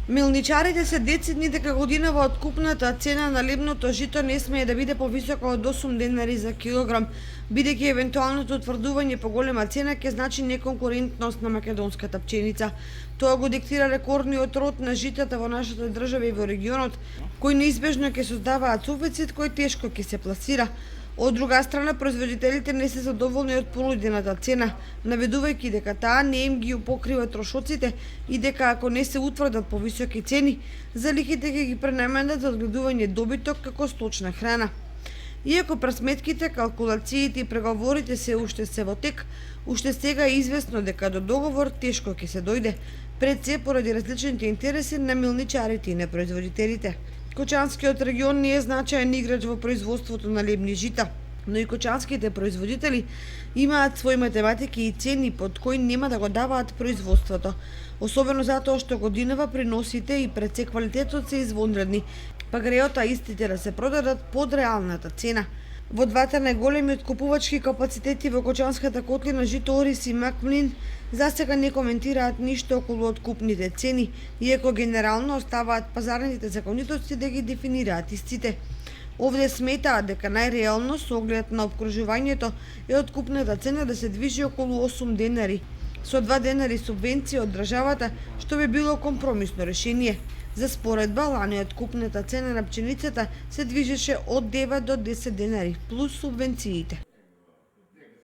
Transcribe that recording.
Мелничарите се децидни дека годинава откупната цена на лебното жито не смее да биде повисока од 8 денари за килограм, бидејќи евентуалното утврдување по голема цена ќе значи неконкурентност на македонската пченица. Тоа го диктира рекордниот род на житата во нашата држава и во регионот, кои неизбежно ќе создаваат суфицит кој тешко ќе се пласира. Од друга страна, производителите не се задоволни од понудената цена, наведувајќи дека таа не им ги покрива трошоците и дека ако не се утврдат повисоки цени, залихите ќе ги пренаменат за одгледување добиток како сточна храна. Иако пресметките, калкулациите и преговорите се уште се во тек, уште сега е известно дека до договор тешко ќе се дојде, пред се поради различните интереси на милничарите и на производителите. Кочанскиот регион не е значаен играч во производството на лебни жита, но и кочанските производители имаат свои математики и цени под кои нема да го даваат производството, особено затоа што годинава приносите и пред се квалитетот се извонредни, па греота истите да се продадат под реалната цена. Во двата најголеми откупувачки капацитети во Кочанската котлина жито Орис и Макмлин засега не коментираат ништо околу откупните цени, иако генерално оставаат пазарните законитоци да ги дефинираат истите. Овде сметаат дека најреално со оглед на обкружувањето е откупната цена да се движи околу 8 денари, со 2 денари субвенција од државата, што би било компромисно решение. За споредба, лани откупната цена на пченицата се движеше од 9 до 10 денари, плюс субвенциите.